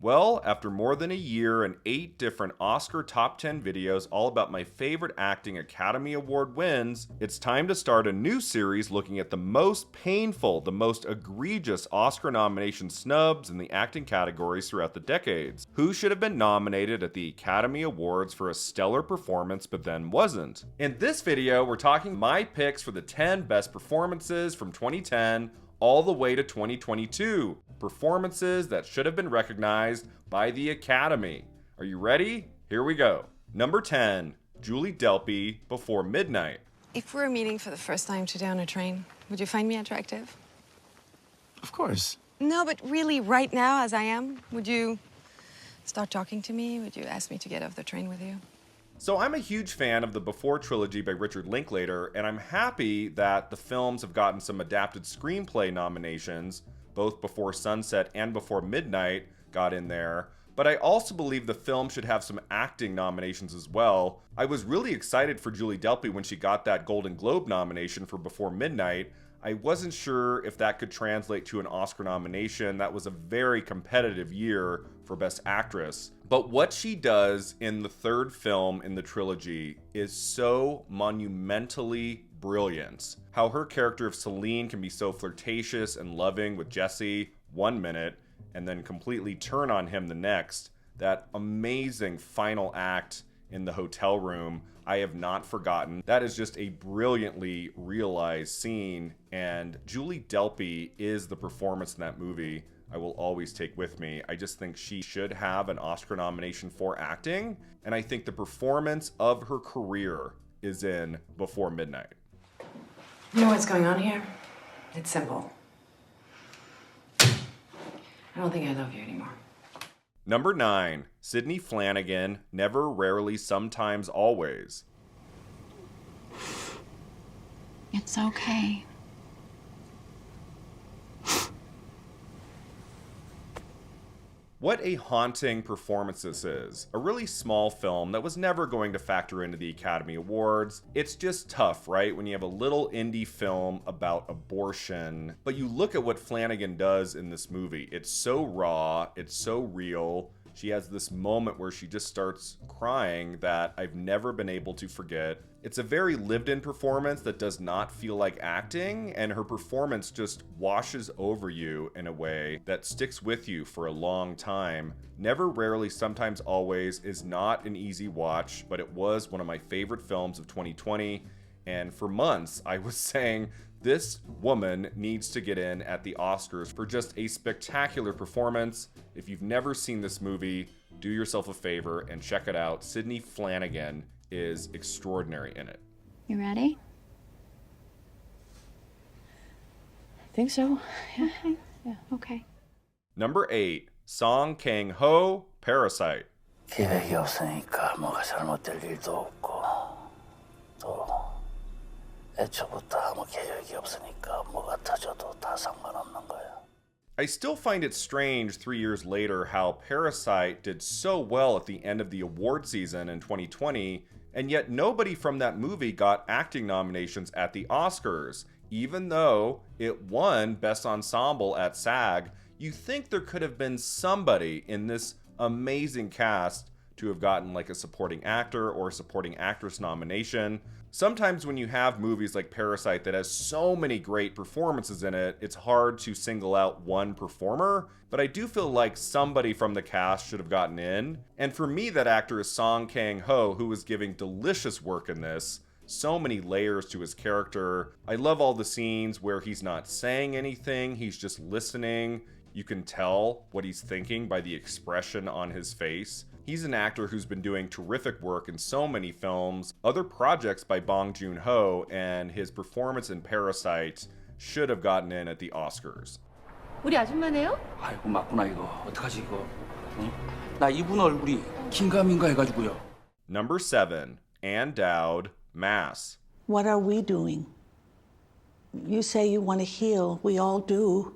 Well, after more than a year and 8 different Oscar top 10 videos all about my favorite acting Academy Award wins, it's time to start a new series looking at the most painful, the most egregious Oscar nomination snubs in the acting categories throughout the decades. Who should have been nominated at the Academy Awards for a stellar performance but then wasn't? In this video, we're talking my picks for the 10 best performances from 2010 all the way to 2022. Performances that should have been recognized by the Academy. Are you ready? Here we go. Number 10, Julie Delpy, Before Midnight. If we're meeting for the first time today on a train, would you find me attractive? Of course. No, but really, right now, as I am, would you start talking to me? Would you ask me to get off the train with you? So I'm a huge fan of the Before trilogy by Richard Linklater, and I'm happy that the films have gotten some adapted screenplay nominations. Both Before Sunset and Before Midnight got in there. But I also believe the film should have some acting nominations as well. I was really excited for Julie Delpy when she got that Golden Globe nomination for Before Midnight. I wasn't sure if that could translate to an Oscar nomination. That was a very competitive year for Best Actress. But what she does in the third film in the trilogy is so monumentally brilliant. How her character of Celine can be so flirtatious and loving with Jesse 1 minute and then completely turn on him the next. That amazing final act in the hotel room, I have not forgotten. That is just a brilliantly realized scene, and Julie Delpy is the performance in that movie I will always take with me. I just think she should have an Oscar nomination for acting, and I think the performance of her career is in Before Midnight. You know what's going on here? It's simple. I don't think I love you anymore. Number 9, Sidney Flanigan, Never, Rarely, Sometimes, Always. It's okay. What a haunting performance this is. A really small film that was never going to factor into the Academy Awards. It's just tough, right? When you have a little indie film about abortion, but you look at what Flanigan does in this movie. It's so raw, it's so real. She has this moment where she just starts crying that I've never been able to forget. It's a very lived-in performance that does not feel like acting, and her performance just washes over you in a way that sticks with you for a long time. Never, Rarely, Sometimes, Always is not an easy watch, but it was one of my favorite films of 2020, and for months I was saying, this woman needs to get in at the Oscars for just a spectacular performance. If you've never seen this movie, do yourself a favor and check it out. Sidney Flanigan is extraordinary in it. You ready? I think so. Yeah. Okay. Yeah, okay. Number 8, Song Kang-ho, Parasite. 기획이 없으니까 뭐가 잘못될 일도 없고 또 애초부터 아무 계획이 없으니까 뭐가 터져도 다 상관없는 거야. I still find it strange 3 years later how Parasite did so well at the end of the award season in 2020, and yet nobody from that movie got acting nominations at the Oscars. Even though it won Best Ensemble at SAG, you think there could have been somebody in this amazing cast to have gotten like a supporting actor or supporting actress nomination. Sometimes when you have movies like Parasite that has so many great performances in it, it's hard to single out one performer, but I do feel like somebody from the cast should have gotten in. And for me, that actor is Song Kang-ho, who is giving delicious work in this. So many layers to his character. I love all the scenes where he's not saying anything, he's just listening. You can tell what he's thinking by the expression on his face. He's an actor who's been doing terrific work in so many films, other projects by Bong Joon-ho, and his performance in Parasite should have gotten in at the Oscars. 우리 아줌마네요? 아이고 맞구나 이거 어떡하지 이거 응? 나 이분 얼굴이 긴가민가 해가지고요. Number 7, Ann Dowd, Mass. What are we doing? You say you want to heal. We all do.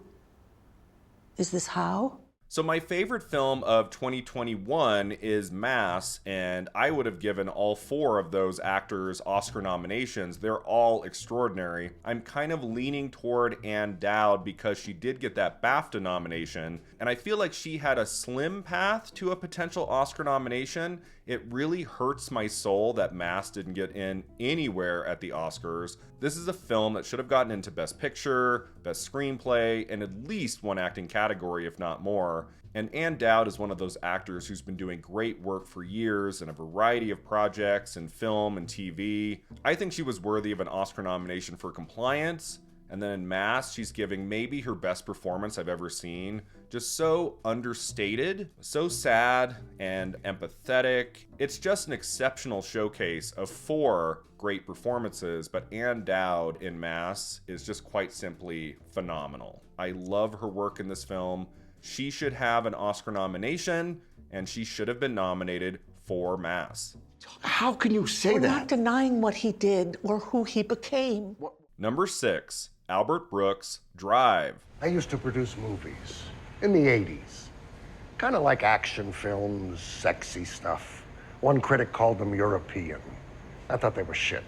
Is this how? So my favorite film of 2021 is Mass, and I would have given all 4 of those actors Oscar nominations. They're all extraordinary. I'm kind of leaning toward Dowd because she did get that BAFTA nomination, and I feel like she had a slim path to a potential Oscar nomination. It really hurts my soul that Mass didn't get in anywhere at the Oscars. This is a film that should have gotten into Best Picture, Best Screenplay, and at least one acting category, if not more. And Dowd is one of those actors who's been doing great work for years in a variety of projects in film and TV. I think she was worthy of an Oscar nomination for Compliance. And then in Mass, she's giving maybe her best performance I've ever seen. Just so understated, so sad and empathetic. It's just an exceptional showcase of 4 great performances, but Dowd in Mass is just quite simply phenomenal. I love her work in this film. She should have an Oscar nomination, and she should have been nominated for Mass. How can you say We're that? not denying what he did or who he became. Number 6, Albert Brooks, Drive. I used to produce movies in the 80s. Kind of like action films, sexy stuff. One critic called them European. I thought they were shit.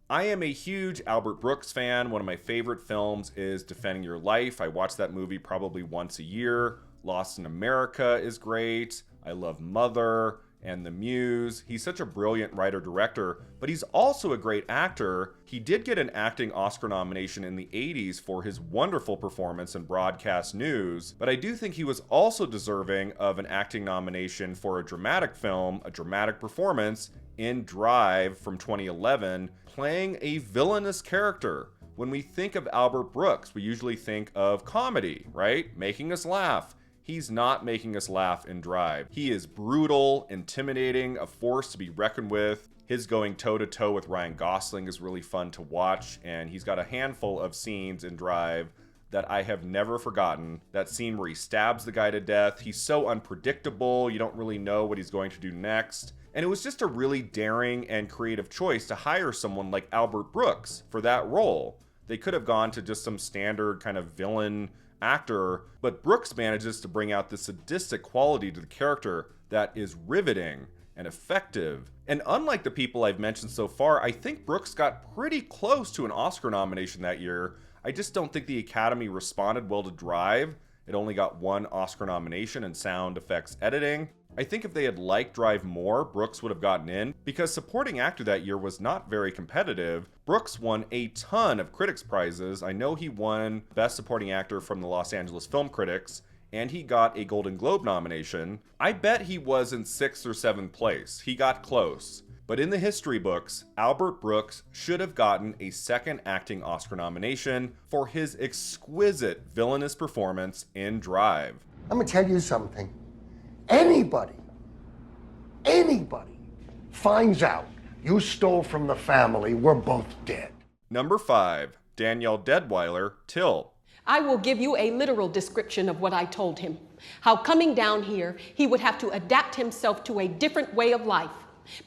I am a huge Albert Brooks fan. One of my favorite films is Defending Your Life. I watch that movie probably once a year. Lost in America is great. I love Mother and The Muse. He's such a brilliant writer-director, but he's also a great actor. He did get an acting Oscar nomination in the 80s for his wonderful performance in Broadcast News, but I do think he was also deserving of an acting nomination for a dramatic film, a dramatic performance in Drive from 2011, playing a villainous character. When we think of Albert Brooks, we usually think of comedy, right? Making us laugh. He's not making us laugh in Drive. He is brutal, intimidating, a force to be reckoned with. His going toe-to-toe with Ryan Gosling is really fun to watch, and he's got a handful of scenes in Drive that I have never forgotten. That scene where he stabs the guy to death. He's so unpredictable, you don't really know what he's going to do next. And it was just a really daring and creative choice to hire someone like Albert Brooks for that role. They could have gone to just some standard kind of villain actor, but Brooks manages to bring out the sadistic quality to the character that is riveting and effective. And unlike the people I've mentioned so far, I think Brooks got pretty close to an Oscar nomination that year. I just don't think the Academy responded well to Drive. It only got 1 Oscar nomination in sound effects editing. I think if they had liked Drive more, Brooks would have gotten in, because supporting actor that year was not very competitive. Brooks won a ton of critics' prizes. I know he won Best Supporting Actor from the Los Angeles Film Critics, and he got a Golden Globe nomination. I bet he was in 6th or 7th place. He got close. But in the history books, Albert Brooks should have gotten a 2nd acting Oscar nomination for his exquisite villainous performance in Drive. I'm gonna tell you something. Anybody finds out you stole from the family, we're both dead. Number 5, Danielle Deadwyler, Till. I will give you a literal description of what I told him. How coming down here, he would have to adapt himself to a different way of life.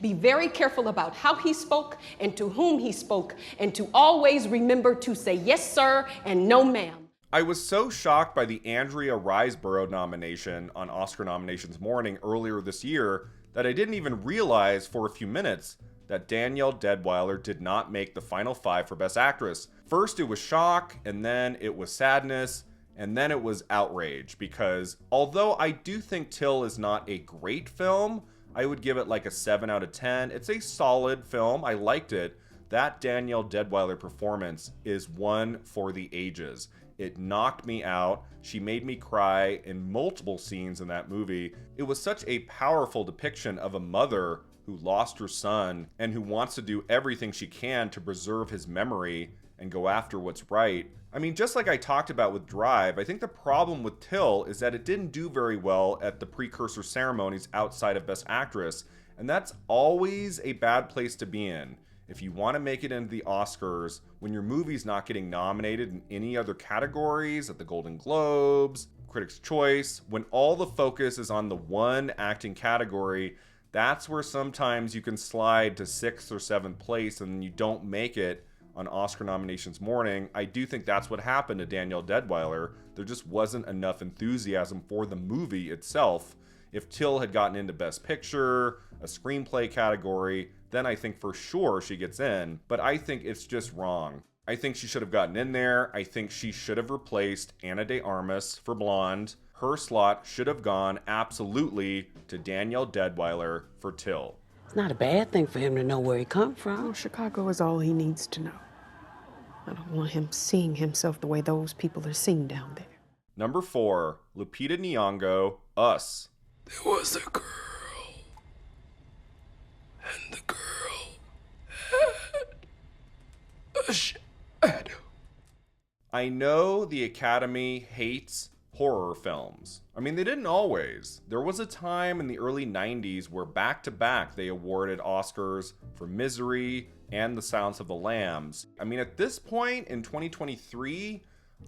Be very careful about how he spoke and to whom he spoke, and to always remember to say yes, sir, and no, ma'am. I was so shocked by the Andrea Riseborough nomination on Oscar nominations morning earlier this year that I didn't even realize for a few minutes that Danielle Deadwyler did not make the final 5 for Best Actress. First it was shock, and then it was sadness, and then it was outrage, because although I do think Till is not a great film, I would give it like a 7 out of 10. It's a solid film. I liked it. That Danielle Deadwyler performance is one for the ages. It knocked me out. She made me cry in multiple scenes in that movie. It was such a powerful depiction of a mother who lost her son and who wants to do everything she can to preserve his memory and go after what's right. I mean, just like I talked about with Drive, I think the problem with Till is that it didn't do very well at the precursor ceremonies outside of Best Actress, and that's always a bad place to be in. If you want to make it into the Oscars, when your movie's not getting nominated in any other categories, at the Golden Globes, Critics' Choice, when all the focus is on the one acting category, that's where sometimes you can slide to 6th or 7th place and you don't make it on Oscar nominations morning, I do think that's what happened to Danielle Deadwyler. There just wasn't enough enthusiasm for the movie itself. If Till had gotten into Best Picture, a screenplay category, then I think for sure she gets in, but I think it's just wrong. I think she should have gotten in there. I think she should have replaced Ana de Armas for Blonde. Her slot should have gone absolutely to Danielle Deadwyler for Till. It's not a bad thing for him to know where he come from. Well, Chicago is all he needs to know. I don't want him seeing himself the way those people are seen down there. Number 4, Lupita Nyong'o, Us. There was a girl, and the girl had a shadow. I know the Academy hates horror films. I mean, they didn't always. There was a time in the early 90s where back-to-back they awarded Oscars for Misery and The Silence of the Lambs. I mean, at this point in 2023,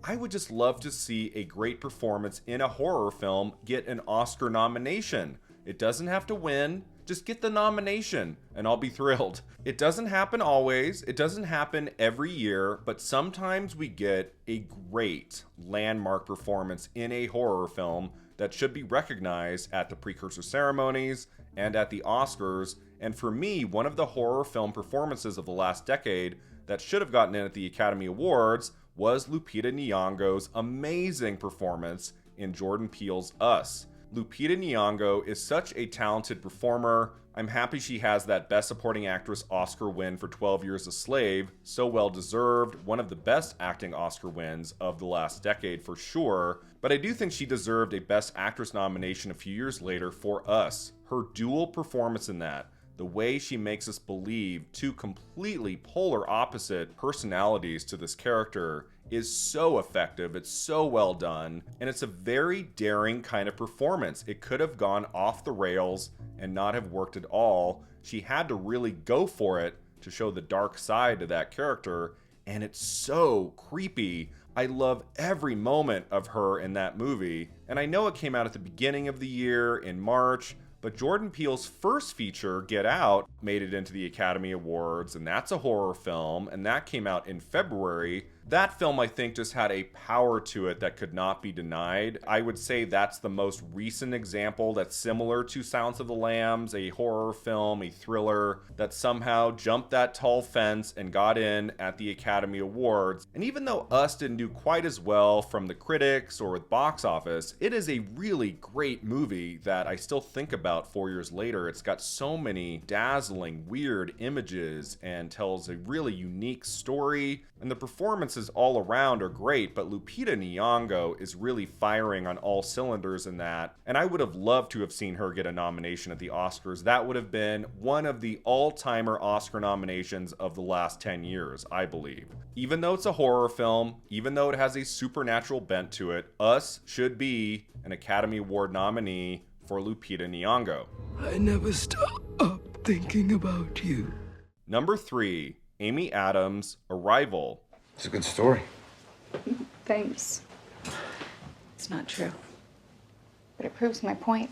I would just love to see a great performance in a horror film get an Oscar nomination. It doesn't have to win. Just get the nomination and I'll be thrilled. It doesn't happen always. It doesn't happen every year, but sometimes we get a great landmark performance in a horror film that should be recognized at the precursor ceremonies and at the Oscars. And for me, one of the horror film performances of the last decade that should have gotten in at the Academy Awards was Lupita Nyong'o's amazing performance in Jordan Peele's Us. Lupita Nyong'o is such a talented performer. I'm happy she has that Best Supporting Actress Oscar win for 12 Years a Slave. So well deserved. One of the best acting Oscar wins of the last decade for sure. But I do think she deserved a Best Actress nomination a few years later for Us. Her dual performance in that, the way she makes us believe two completely polar opposite personalities to this character, is so effective. It's so well done, and it's a very daring kind of performance. It could have gone off the rails and not have worked at all. She had to really go for it to show the dark side to that character, and it's so creepy. I love every moment of her in that movie, and I know it came out at the beginning of the year in March, but Jordan Peele's first feature, Get Out, made it into the Academy Awards, and that's a horror film, and that came out in February. That film, I think, just had a power to it that could not be denied. I would say that's the most recent example that's similar to Silence of the Lambs, a horror film, a thriller that somehow jumped that tall fence and got in at the Academy Awards. And even though Us didn't do quite as well from the critics or with box office, it is a really great movie that I still think about 4 years later. It's got so many dazzling, weird images and tells a really unique story. And the performances all around are great, but Lupita Nyong'o is really firing on all cylinders in that. And I would have loved to have seen her get a nomination at the Oscars. That would have been one of the all-timer Oscar nominations of the last 10 years, I believe. Even though it's a horror film, even though it has a supernatural bent to it, Us should be an Academy Award nominee for Lupita Nyong'o. I never stop thinking about you. Number 3, Amy Adams, Arrival. It's a good story. Thanks. It's not true. But it proves my point.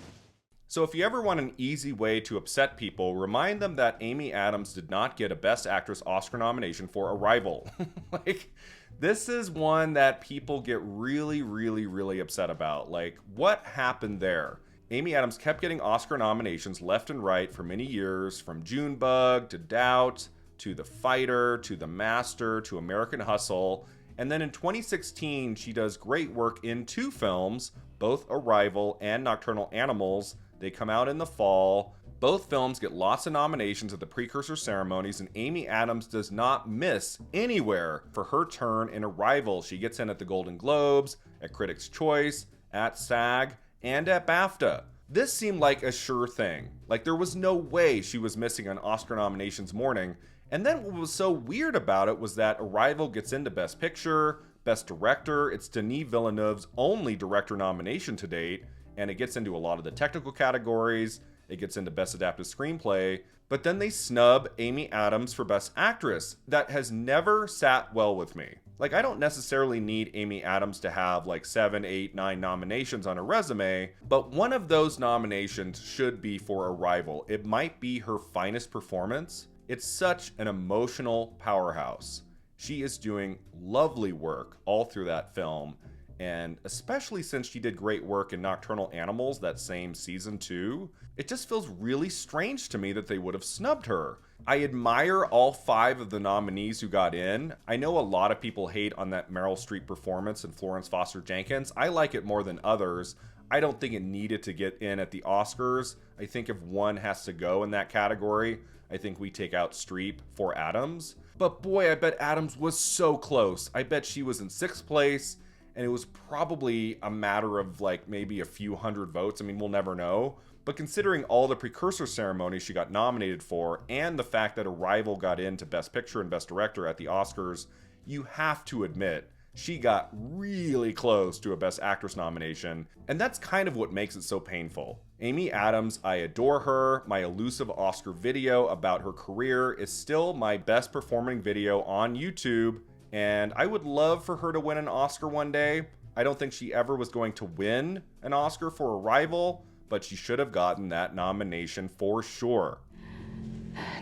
So if you ever want an easy way to upset people, remind them that Amy Adams did not get a Best Actress Oscar nomination for Arrival. Like, this is one that people get really, really, really upset about. Like, what happened there? Amy Adams kept getting Oscar nominations left and right for many years, from Junebug to Dowd, to The Fighter, to The Master, to American Hustle. And then in 2016, she does great work in 2 films, both Arrival and Nocturnal Animals. They come out in the fall. Both films get lots of nominations at the precursor ceremonies, and Amy Adams does not miss anywhere for her turn in Arrival. She gets in at the Golden Globes, at Critics' Choice, at SAG, and at BAFTA. This seemed like a sure thing. Like, there was no way she was missing an Oscar nominations morning. And then what was so weird about it was that Arrival gets into Best Picture, Best Director. It's Denis Villeneuve's only director nomination to date, and it gets into a lot of the technical categories. It gets into Best Adapted Screenplay, but then they snub Amy Adams for Best Actress. That has never sat well with me. Like, I don't necessarily need Amy Adams to have like 7, 8, 9 nominations on her resume, but one of those nominations should be for Arrival. It might be her finest performance. It's such an emotional powerhouse. She is doing lovely work all through that film, and especially since she did great work in Nocturnal Animals that same season too, it just feels really strange to me that they would have snubbed her. I admire all 5 of the nominees who got in. I know a lot of people hate on that Meryl Streep performance in Florence Foster Jenkins. I like it more than others. I don't think it needed to get in at the Oscars. I think if one has to go in that category, I think we take out Streep for Adams. But boy, I bet Adams was so close. I bet she was in 6th place, and it was probably a matter of like maybe a few hundred votes. I mean, we'll never know. But considering all the precursor ceremonies she got nominated for, and the fact that Arrival got into Best Picture and Best Director at the Oscars, you have to admit she got really close to a Best Actress nomination, and that's kind of what makes it so painful. Amy Adams, I adore her. My Elusive Oscar video about her career is still my best performing video on YouTube, and I would love for her to win an Oscar one day. I don't think she ever was going to win an Oscar for Arrival, but she should have gotten that nomination for sure.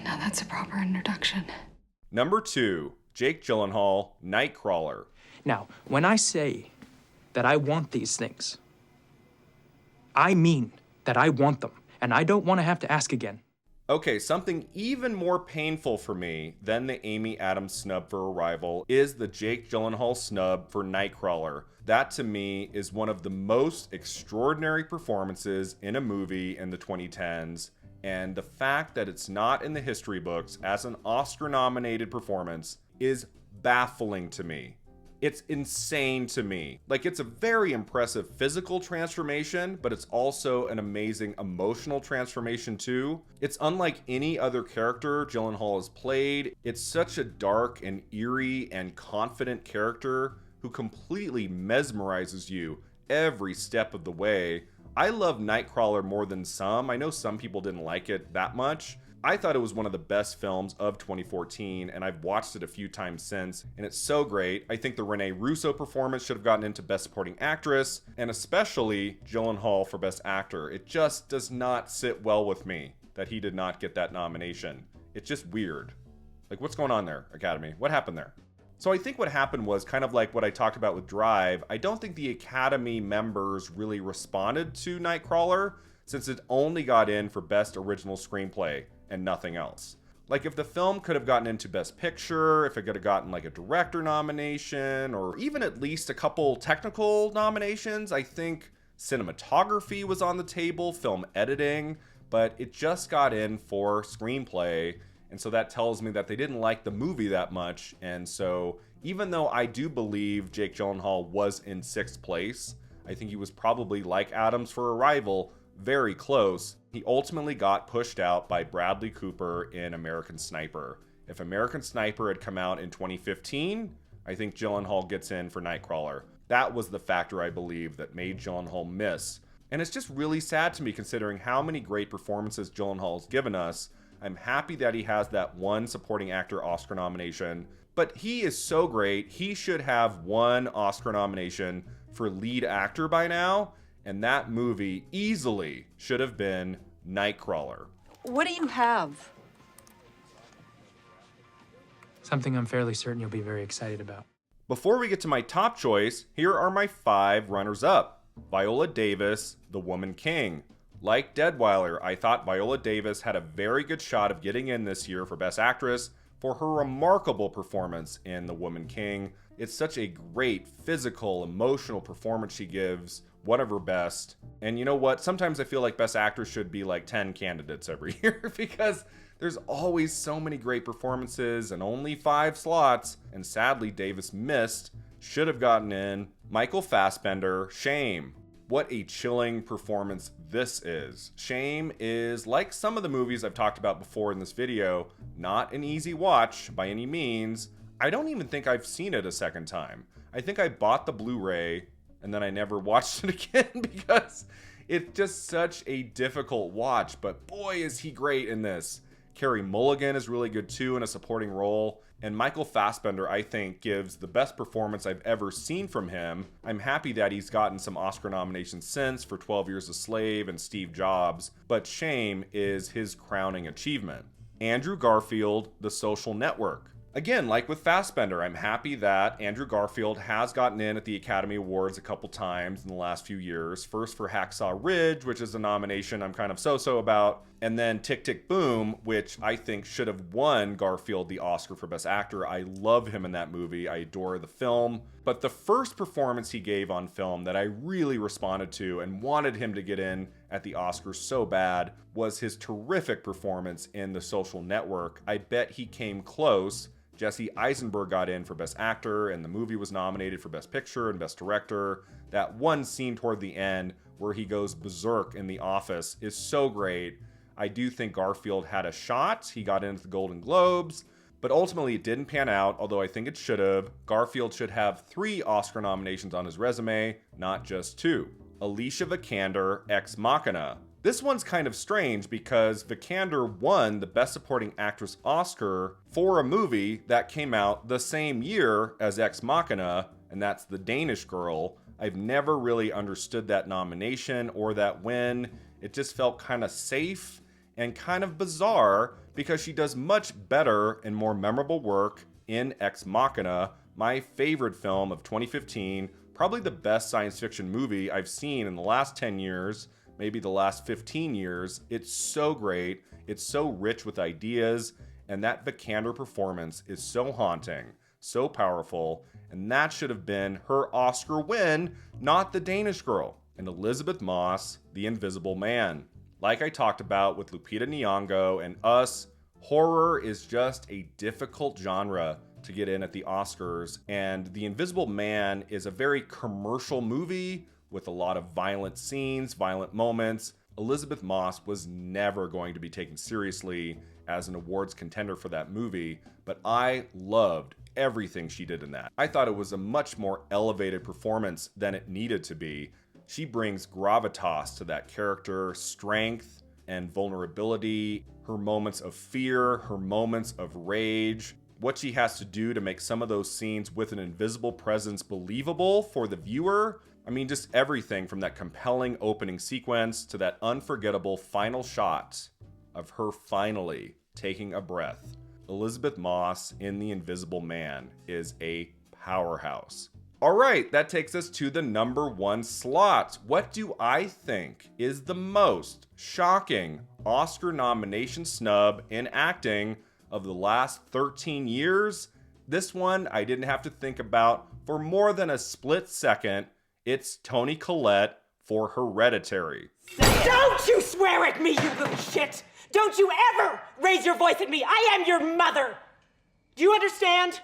Now that's a proper introduction. Number 2, Jake Gyllenhaal, Nightcrawler. Now, when I say that I want these things, I mean that I want them, and I don't want to have to ask again. Okay, something even more painful for me than the Amy Adams snub for Arrival is the Jake Gyllenhaal snub for Nightcrawler. That to me is one of the most extraordinary performances in a movie in the 2010s, and the fact that it's not in the history books as an Oscar-nominated performance is baffling to me. It's insane to me. Like, it's a very impressive physical transformation, but it's also an amazing emotional transformation too. It's unlike any other character Gyllenhaal has played. It's such a dark and eerie and confident character who completely mesmerizes you every step of the way. I love Nightcrawler more than some. I know some people didn't like it that much. I thought it was one of the best films of 2014, and I've watched it a few times since, and it's so great. I think the Rene Russo performance should have gotten into Best Supporting Actress, and especially Gyllenhaal for Best Actor. It just does not sit well with me that he did not get that nomination. It's just weird. Like, what's going on there, Academy? What happened there? So I think what happened was kind of like what I talked about with Drive. I don't think the Academy members really responded to Nightcrawler, since it only got in for Best Original Screenplay and nothing else. Like, if the film could have gotten into Best Picture, if it could have gotten like a director nomination, or even at least a couple technical nominations, I think cinematography was on the table, film editing, but it just got in for screenplay. And so that tells me that they didn't like the movie that much. And so even though I do believe Jake Gyllenhaal was in 6th place, I think he was probably, like Adams for Arrival, very close. He ultimately got pushed out by Bradley Cooper in American Sniper. If American Sniper had come out in 2015, I think Gyllenhaal gets in for Nightcrawler. That was the factor, I believe, that made Gyllenhaal miss. And it's just really sad to me considering how many great performances Gyllenhaal has given us. I'm happy that he has that one supporting actor Oscar nomination, but he is so great. He should have one Oscar nomination for lead actor by now. And that movie easily should have been Nightcrawler. What do you have? Something I'm fairly certain you'll be very excited about. Before we get to my top choice, here are my 5 runners-up. Viola Davis, The Woman King. Like Deadwyler, I thought Viola Davis had a very good shot of getting in this year for Best Actress for her remarkable performance in The Woman King. It's such a great physical, emotional performance she gives. One of her best. And you know what? Sometimes I feel like Best Actress should be like 10 candidates every year because there's always so many great performances and only 5 slots. And sadly, Davis missed. Should have gotten in. Michael Fassbender, Shame. What a chilling performance this is. Shame is, like some of the movies I've talked about before in this video, not an easy watch by any means. I don't even think I've seen it a second time. I think I bought the Blu-ray and then I never watched it again because it's just such a difficult watch. But boy, is he great in this. Carey Mulligan is really good too in a supporting role. And Michael Fassbender, I think, gives the best performance I've ever seen from him. I'm happy that he's gotten some Oscar nominations since for 12 Years a Slave and Steve Jobs, but Shame is his crowning achievement. Andrew Garfield, The Social Network. Again, like with Fassbender, I'm happy that Andrew Garfield has gotten in at the Academy Awards a couple times in the last few years. First for Hacksaw Ridge, which is a nomination I'm kind of so-so about, and then Tick, Tick, Boom, which I think should have won Garfield the Oscar for Best Actor. I love him in that movie. I adore the film. But the first performance he gave on film that I really responded to and wanted him to get in at the Oscars so bad was his terrific performance in The Social Network. I bet he came close. Jesse Eisenberg got in for Best Actor, and the movie was nominated for Best Picture and Best Director. That one scene toward the end where he goes berserk in the office is so great. I do think Garfield had a shot. He got into the Golden Globes, but ultimately it didn't pan out, although I think it should have. Garfield should have 3 Oscar nominations on his resume, not just 2. Alicia Vikander, Ex Machina. This one's kind of strange because Vikander won the Best Supporting Actress Oscar for a movie that came out the same year as Ex Machina, and that's The Danish Girl. I've never really understood that nomination or that win. It just felt kind of safe and kind of bizarre because she does much better and more memorable work in Ex Machina, my favorite film of 2015, probably the best science fiction movie I've seen in the last 10 years. Maybe the last 15 years. It's so great. It's so rich with ideas. And that Vikander performance is so haunting, so powerful. And that should have been her Oscar win, not The Danish Girl. And Elizabeth Moss, The Invisible Man. Like I talked about with Lupita Nyong'o and Us, horror is just a difficult genre to get in at the Oscars. And The Invisible Man is a very commercial movie with a lot of violent scenes, violent moments. Elizabeth Moss was never going to be taken seriously as an awards contender for that movie, but I loved everything she did in that. I thought it was a much more elevated performance than it needed to be. She brings gravitas to that character, strength and vulnerability, her moments of fear, her moments of rage, what she has to do to make some of those scenes with an invisible presence believable for the viewer. I mean, just everything from that compelling opening sequence to that unforgettable final shot of her finally taking a breath. Elizabeth Moss in The Invisible Man is a powerhouse. All right, that takes us to the number 1 slot. What do I think is the most shocking Oscar nomination snub in acting of the last 13 years? This one I didn't have to think about for more than a split second. It's Toni Collette for Hereditary. Don't you swear at me, you little shit! Don't you ever raise your voice at me! I am your mother! Do you understand?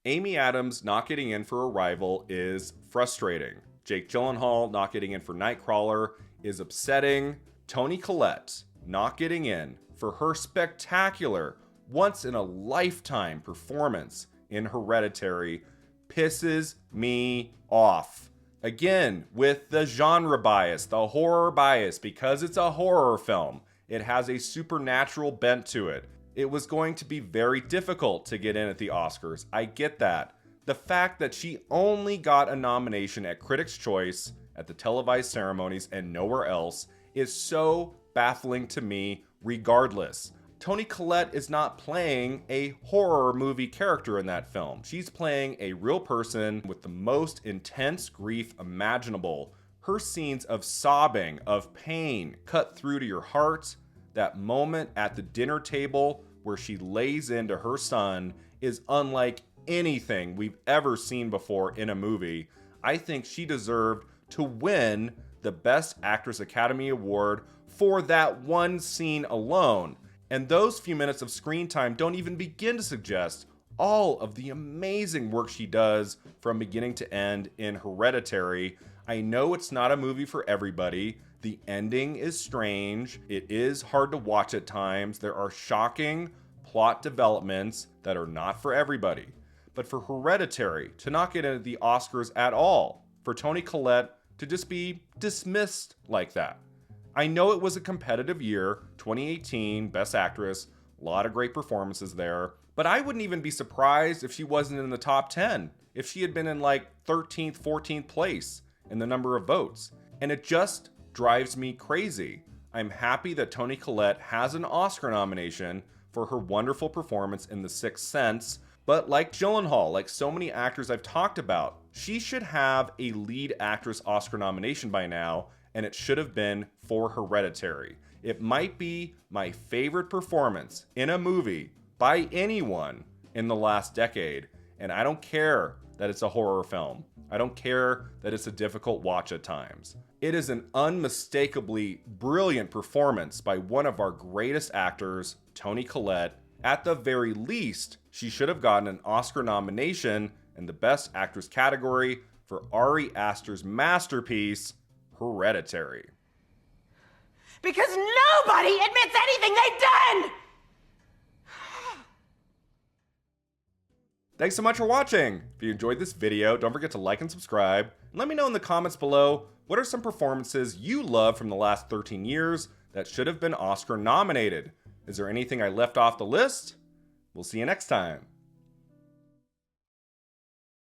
Amy Adams not getting in for Arrival is frustrating. Jake Gyllenhaal not getting in for Nightcrawler is upsetting. Toni Collette not getting in for her spectacular, once-in-a-lifetime performance in Hereditary pisses me off. Again, with the genre bias, the horror bias, because it's a horror film, it has a supernatural bent to it. It was going to be very difficult to get in at the Oscars. I get that. The fact that she only got a nomination at Critics' Choice, at the televised ceremonies, and nowhere else is so baffling to me regardless. Toni Collette is not playing a horror movie character in that film. She's playing a real person with the most intense grief imaginable. Her scenes of sobbing, of pain, cut through to your heart. That moment at the dinner table where she lays into her son is unlike anything we've ever seen before in a movie. I think she deserved to win the Best Actress Academy Award for that one scene alone. And those few minutes of screen time don't even begin to suggest all of the amazing work she does from beginning to end in Hereditary. I know it's not a movie for everybody. The ending is strange. It is hard to watch at times. There are shocking plot developments that are not for everybody. But for Hereditary to not get into the Oscars at all, for Toni Collette to just be dismissed like that. I know it was a competitive year, 2018, Best Actress, a lot of great performances there, but I wouldn't even be surprised if she wasn't in the top 10, if she had been in like 13th, 14th place in the number of votes. And it just drives me crazy. I'm happy that Toni Collette has an Oscar nomination for her wonderful performance in The Sixth Sense, But like Gyllenhaal, like so many actors I've talked about, she should have a lead actress Oscar nomination by now, and it should have been for Hereditary. It might be my favorite performance in a movie by anyone in the last decade, and I don't care that it's a horror film. I don't care that it's a difficult watch at times. It is an unmistakably brilliant performance by one of our greatest actors, Toni Collette. At the very least, she should have gotten an Oscar nomination in the Best Actress category for Ari Aster's masterpiece, Hereditary. Because nobody admits anything they've done! Thanks so much for watching. If you enjoyed this video, don't forget to like and subscribe. And let me know in the comments below, what are some performances you love from the last 13 years that should have been Oscar nominated? Is there anything I left off the list? We'll see you next time.